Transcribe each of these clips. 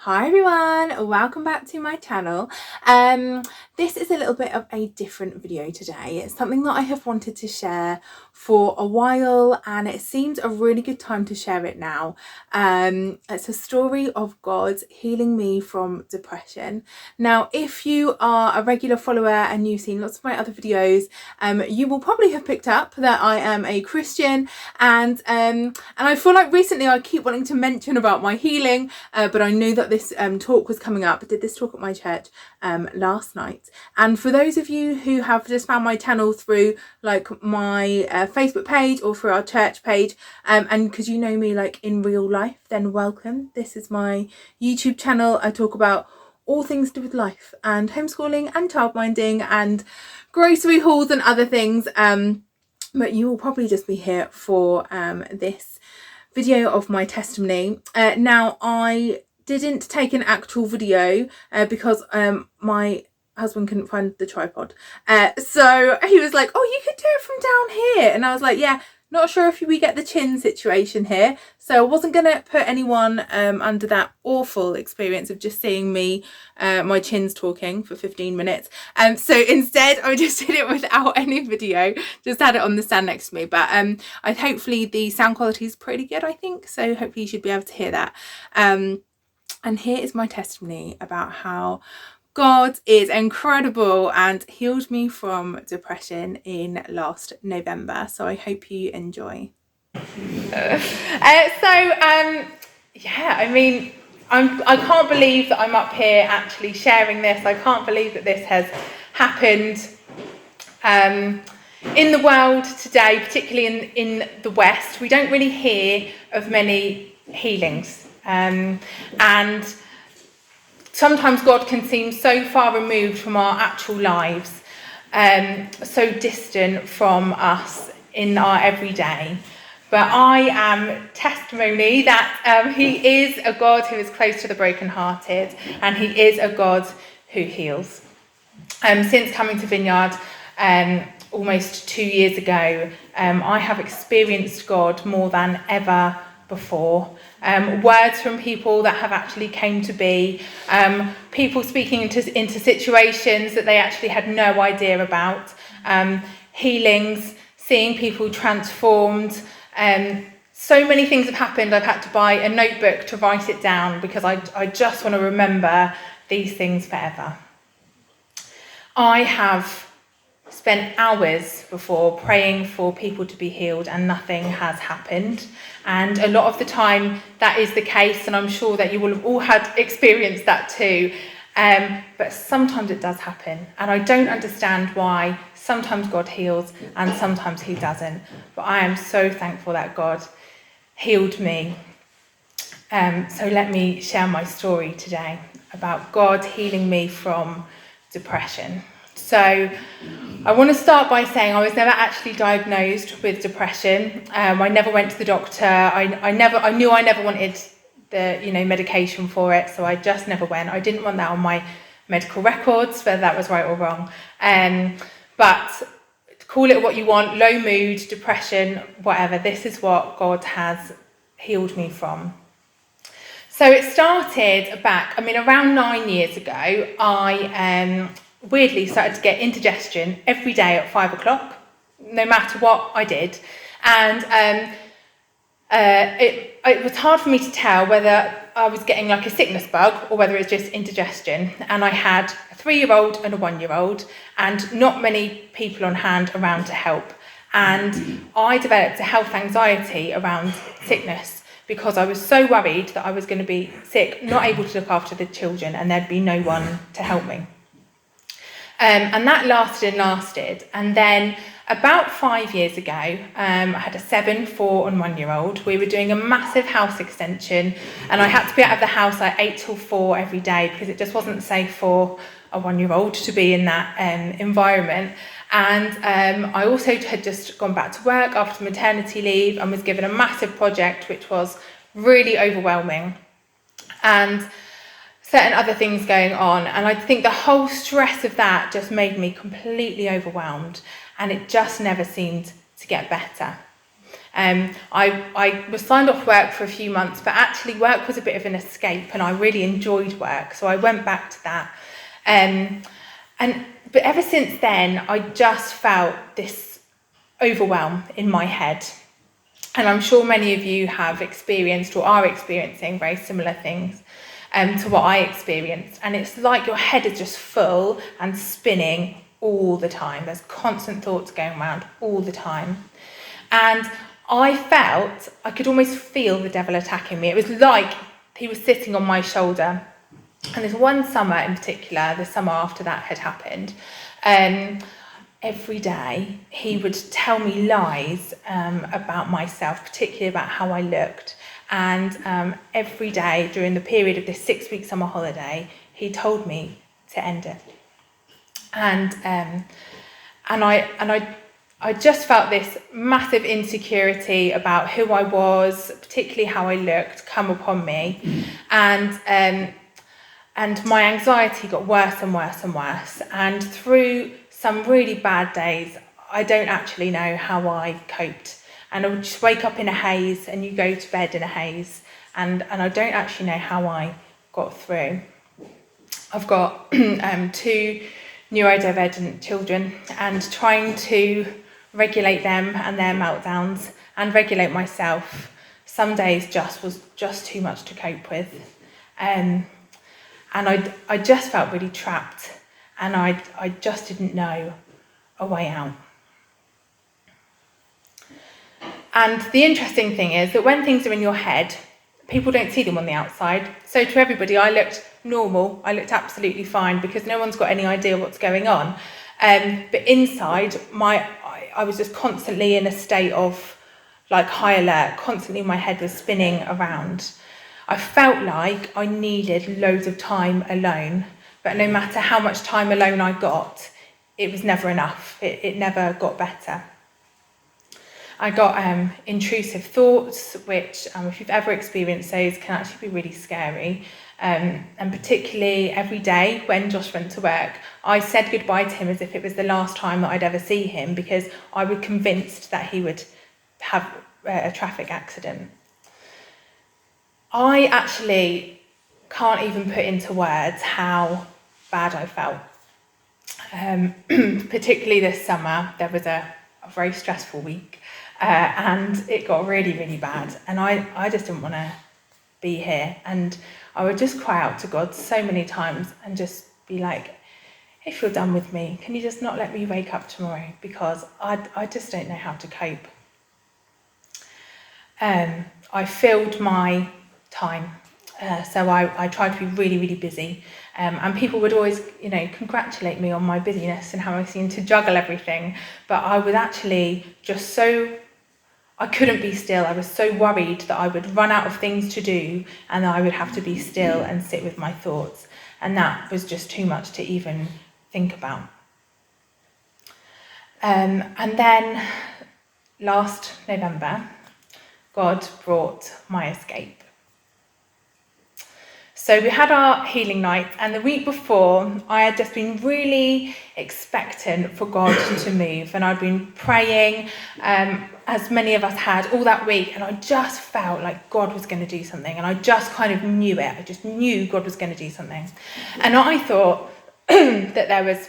Hi everyone, welcome back to my channel. This is a little bit of a different video today. It's something that I have wanted to share for a while and it seems a really good time to share it now. It's a story of God healing me from depression. Now, if you are a regular follower and you've seen lots of my other videos, you will probably have picked up that I am a Christian and I feel like recently I keep wanting to mention about my healing, but I knew that this talk was coming up. I did this talk at my church last night, and for those of you who have just found my channel through like my Facebook page or through our church page, and because you know me like in real life, then welcome. This is my YouTube channel. I talk about all things to do with life and homeschooling and childminding and grocery hauls and other things, but you will probably just be here for this video of my testimony. Now, I didn't take an actual video because my husband couldn't find the tripod, so he was like, oh, you could do it from down here, and I was like, yeah, not sure if we get the chin situation here, so I wasn't going to put anyone under that awful experience of just seeing me, my chins talking for 15 minutes. So instead I just did it without any video, just had it on the stand next to me. But hopefully the sound quality is pretty good, I think, so hopefully you should be able to hear that. And here is my testimony about how God is incredible and healed me from depression in last November. So I hope you enjoy. Yeah, I mean, I can't believe that I'm up here actually sharing this. I can't believe that this has happened in the world today, particularly in the West. We don't really hear of many healings, and sometimes God can seem so far removed from our actual lives, so distant from us in our everyday. But I am testimony that he is a God who is close to the brokenhearted, and he is a God who heals. Since coming to Vineyard almost 2 years ago, I have experienced God more than ever before. Words from people that have actually came to be, people speaking into situations that they actually had no idea about, healings, seeing people transformed. So many things have happened. I've had to buy a notebook to write it down because I just want to remember these things forever. I have spent hours before praying for people to be healed and nothing has happened. And a lot of the time that is the case, and I'm sure that you will have all had experienced that too. But sometimes it does happen, and I don't understand why. Sometimes God heals and sometimes he doesn't. But I am so thankful that God healed me. So let me share my story today about God healing me from depression. So I want to start by saying I was never actually diagnosed with depression. I never went to the doctor. I knew I never wanted the medication for it, so I just never went. I didn't want that on my medical records, whether that was right or wrong. But call it what you want, low mood, depression, whatever. This is what God has healed me from. So it started back, around 9 years ago. I weirdly started to get indigestion every day at 5 o'clock, no matter what I did. And it was hard for me to tell whether I was getting like a sickness bug or whether it's just indigestion. And I had a 3-year-old and a 1-year-old and not many people on hand around to help. And I developed a health anxiety around sickness because I was so worried that I was going to be sick, not able to look after the children, and there'd be no one to help me. And that lasted. And then about 5 years ago, I had a 7, 4 and 1-year-old. We were doing a massive house extension and I had to be out of the house like 8 till 4 every day because it just wasn't safe for a 1-year-old to be in that environment. And I also had just gone back to work after maternity leave and was given a massive project, which was really overwhelming. And certain other things going on, and I think the whole stress of that just made me completely overwhelmed, and it just never seemed to get better. I was signed off work for a few months, but actually work was a bit of an escape and I really enjoyed work. So I went back to that. But ever since then, I just felt this overwhelm in my head. And I'm sure many of you have experienced or are experiencing very similar things to what I experienced. And it's like your head is just full and spinning all the time. There's constant thoughts going around all the time. And I felt, I could almost feel the devil attacking me. It was like he was sitting on my shoulder. And there's one summer in particular, the summer after that had happened, every day he would tell me lies about myself, particularly about how I looked. And every day during the period of this 6-week summer holiday, he told me to end it. And I just felt this massive insecurity about who I was, particularly how I looked, come upon me. And my anxiety got worse and worse and worse. And through some really bad days, I don't actually know how I coped. And I would just wake up in a haze, and you go to bed in a haze. And I don't actually know how I got through. I've got 2 neurodivergent children, and trying to regulate them and their meltdowns and regulate myself some days was just too much to cope with. And I just felt really trapped, and I just didn't know a way out. And the interesting thing is that when things are in your head, people don't see them on the outside. So to everybody, I looked normal. I looked absolutely fine because no one's got any idea what's going on. But inside, I was just constantly in a state of like high alert. Constantly my head was spinning around. I felt like I needed loads of time alone, but no matter how much time alone I got, it was never enough. It never got better. I got intrusive thoughts, which if you've ever experienced those, can actually be really scary. And particularly every day when Josh went to work, I said goodbye to him as if it was the last time that I'd ever see him, because I was convinced that he would have a traffic accident. I actually can't even put into words how bad I felt. Particularly this summer, there was a very stressful week, and it got really, really bad. And I just didn't want to be here. And I would just cry out to God so many times and just be like, if you're done with me, can you just not let me wake up tomorrow? Because I just don't know how to cope. I filled my time. So I tried to be really, really busy. And people would always, congratulate me on my busyness and how I seemed to juggle everything. But I was actually just I couldn't be still. I was so worried that I would run out of things to do and that I would have to be still and sit with my thoughts. And that was just too much to even think about. And then last November, God brought my escape. So we had our healing night, and the week before, I had just been really expectant for God to move, and I'd been praying, as many of us had, all that week, and I just felt like God was going to do something, and I just kind of knew it. I just knew God was going to do something. And I thought that there was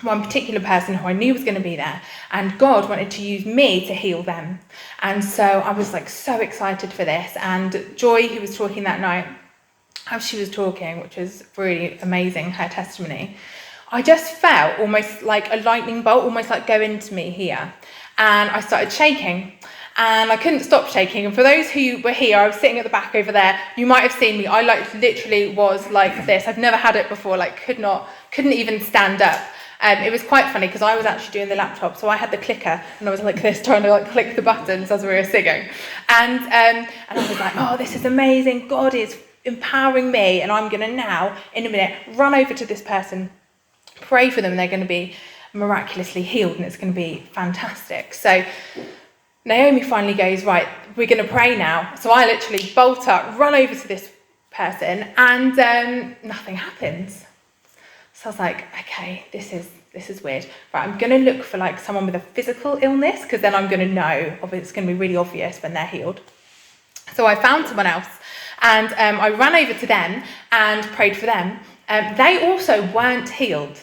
one particular person who I knew was going to be there, and God wanted to use me to heal them. And so I was like so excited for this, and Joy, who was talking that night, how she was talking, which was really amazing, her testimony, I just felt almost like a lightning bolt, almost like go into me here. And I started shaking, and I couldn't stop shaking. And for those who were here, I was sitting at the back over there, you might have seen me, I literally was like this. I've never had it before, couldn't even stand up. It was quite funny because I was actually doing the laptop, so I had the clicker and I was like this, trying to click the buttons as we were singing. And I was like, oh, this is amazing. God is empowering me, and I'm going to now, in a minute, run over to this person, pray for them, and they're going to be miraculously healed, and it's going to be fantastic. So Naomi finally goes, right, we're going to pray now. So I literally bolt up, run over to this person, and nothing happens. So I was like, okay, this this is weird. Right, I'm going to look for like someone with a physical illness, because then I'm going to know, it's going to be really obvious when they're healed. So I found someone else, and I ran over to them and prayed for them. They also weren't healed.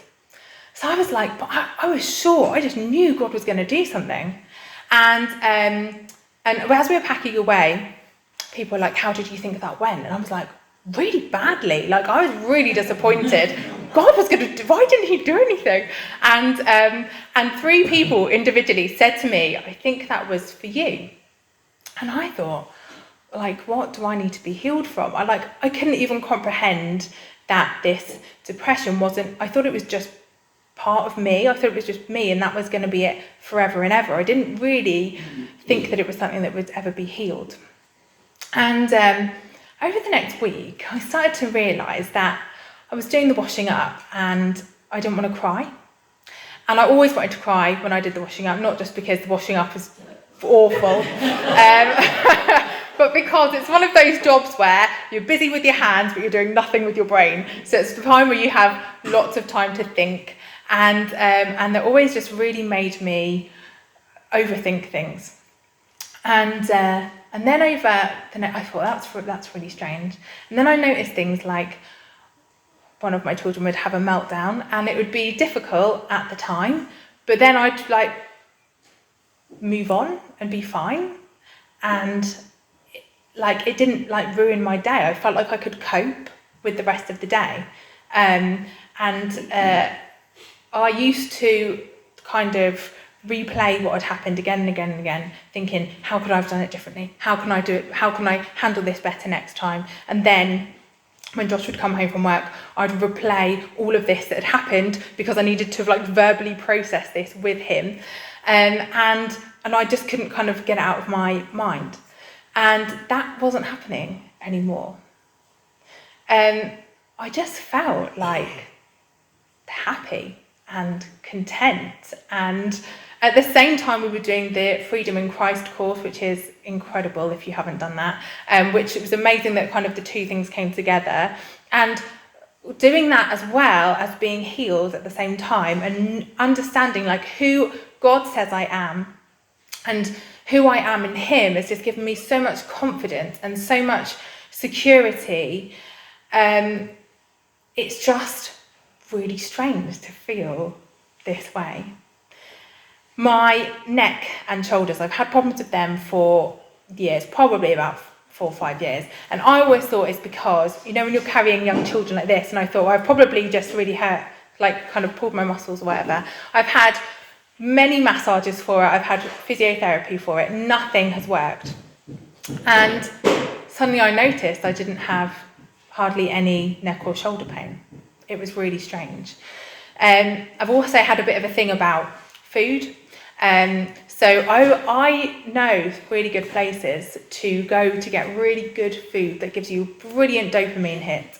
So I was like, but I was sure, I just knew God was going to do something. And as we were packing away, people were like, how did you think that went? And I was like, really badly. Like, I was really disappointed. God was going to, why didn't he do anything? And 3 people individually said to me, I think that was for you. And I thought, like, what do I need to be healed from? I couldn't even comprehend that this depression wasn't, I thought it was just part of me. I thought it was just me, and that was going to be it forever and ever. I didn't really think that it was something that would ever be healed. And over the next week, I started to realise that I was doing the washing up and I didn't want to cry. And I always wanted to cry when I did the washing up, not just because the washing up is awful, but because it's one of those jobs where you're busy with your hands, but you're doing nothing with your brain. So it's the time where you have lots of time to think. And that always just really made me overthink things. And then over the night, I thought, that's really strange. And then I noticed things like one of my children would have a meltdown, and it would be difficult at the time, but then I'd like move on and be fine. And it didn't like ruin my day. I felt like I could cope with the rest of the day. I used to kind of replay what had happened again and again and again, thinking, how could I have done it differently? How can I do it? How can I handle this better next time? And then when Josh would come home from work, I'd replay all of this that had happened, because I needed to like verbally process this with him. And I just couldn't kind of get it out of my mind. And that wasn't happening anymore. I just felt like happy and content. And at the same time, we were doing the Freedom in Christ course, which is incredible if you haven't done that, which it was amazing that kind of the 2 things came together. And doing that as well as being healed at the same time, and understanding like who God says I am and who I am in him, has just given me so much confidence and so much security. It's just really strange to feel this way. My neck and shoulders, I've had problems with them for years, probably about 4 or 5 years. And I always thought it's because, when you're carrying young children like this, and I thought I've probably just really hurt, like kind of pulled my muscles or whatever. I've had many massages for it. I've had physiotherapy for it. Nothing has worked. And suddenly I noticed I didn't have hardly any neck or shoulder pain. It was really strange. I've also had a bit of a thing about food. So I know really good places to go to get really good food that gives you a brilliant dopamine hit,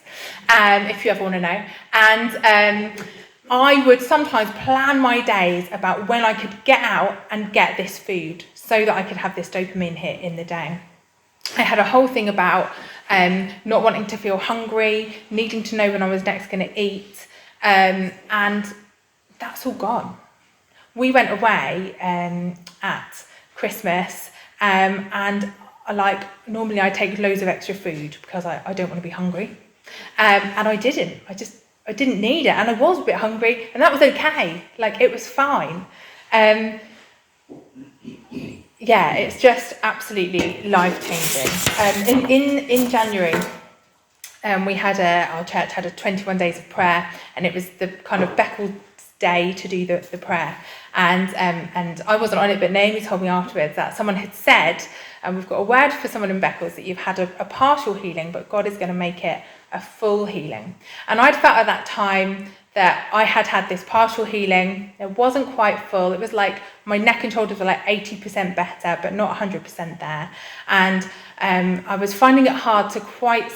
if you ever want to know. And I would sometimes plan my days about when I could get out and get this food so that I could have this dopamine hit in the day. I had a whole thing about not wanting to feel hungry, needing to know when I was next going to eat, and that's all gone. We went away at Christmas, and normally I take loads of extra food because I don't want to be hungry, and I didn't. I didn't need it, and I was a bit hungry, and that was okay. Like, it was fine. Yeah, it's just absolutely life-changing. In January, we had our church had a 21 days of prayer, and it was the kind of Beckles day to do the prayer. And I wasn't on it, but Naomi told me afterwards that someone had said, and we've got a word for someone in Beckles, that you've had a partial healing, but God is going to make it a full healing. And I'd felt at that time that I had this partial healing. It wasn't quite full. It was like my neck and shoulders were like 80% better, but not 100% there. And I was finding it hard to quite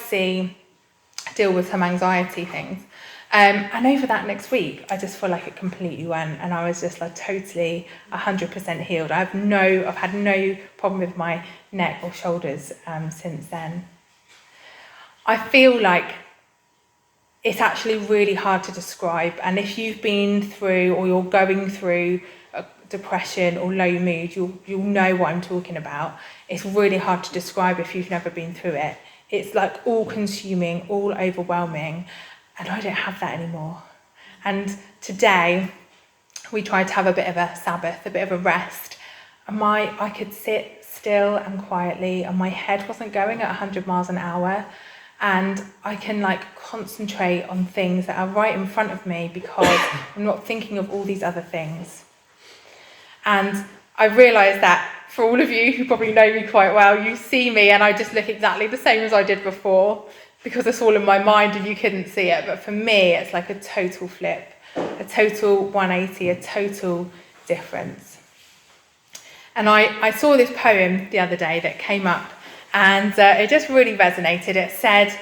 deal with some anxiety things. And over that next week, I just feel like it completely went, and I was just like totally 100% healed. I've had no problem with my neck or shoulders since then. I feel like it's actually really hard to describe. And if you've been through or you're going through a depression or low mood, you'll know what I'm talking about. It's really hard to describe if you've never been through it. It's like all consuming, all overwhelming, and I don't have that anymore. And today we tried to have a bit of a Sabbath, a bit of a rest, and I could sit still and quietly, and my head wasn't going at 100 miles an hour, and I can like concentrate on things that are right in front of me because I'm not thinking of all these other things. And I realised that for all of you who probably know me quite well, you see me and I just look exactly the same as I did before because it's all in my mind and you couldn't see it. But for me, it's like a total flip, a total 180, a total difference. And I saw this poem the other day that came up, and it just really resonated. It said,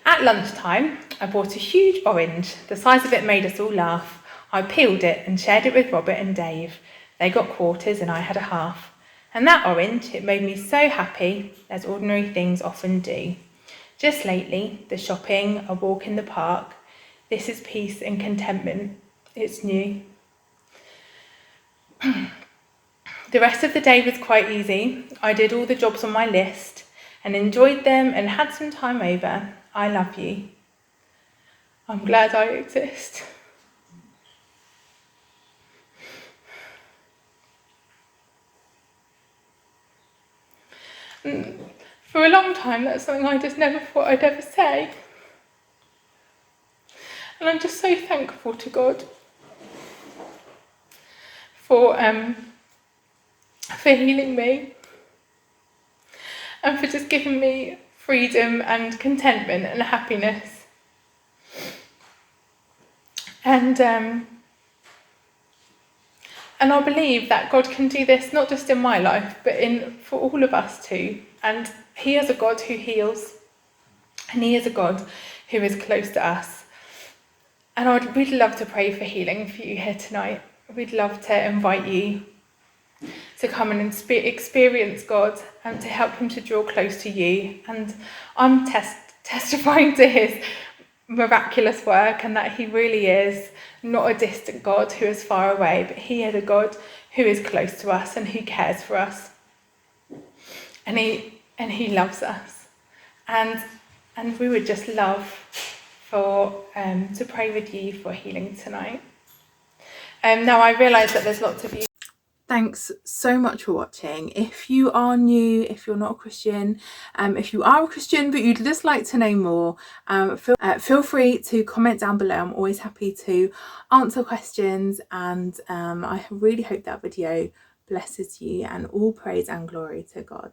"At lunchtime, I bought a huge orange. The size of it made us all laugh. I peeled it and shared it with Robert and Dave. They got quarters and I had a half. And that orange, it made me so happy, as ordinary things often do. Just lately, the shopping, a walk in the park. This is peace and contentment. It's new." The rest of the day was quite easy. I did all the jobs on my list and enjoyed them and had some time over. I love you. I'm glad I exist. For a long time, that's something I just never thought I'd ever say. And I'm just so thankful to God for healing me and for just giving me freedom and contentment and happiness. And I believe that God can do this not just in my life, but for all of us too. And He is a God who heals, and He is a God who is close to us. And we'd love to pray for healing for you here tonight. We'd love to invite you to come and experience God and to help Him to draw close to you. And I'm testifying to His miraculous work, and that He really is not a distant God who is far away, but He is a God who is close to us and who cares for us. And He loves us. And we would just love to pray with you for healing tonight. Now I realise that there's lots of you. Thanks so much for watching. If you are new, if you're not a Christian, if you are a Christian but you'd just like to know more, feel free to comment down below. I'm always happy to answer questions, and I really hope that video blesses you, and all praise and glory to God.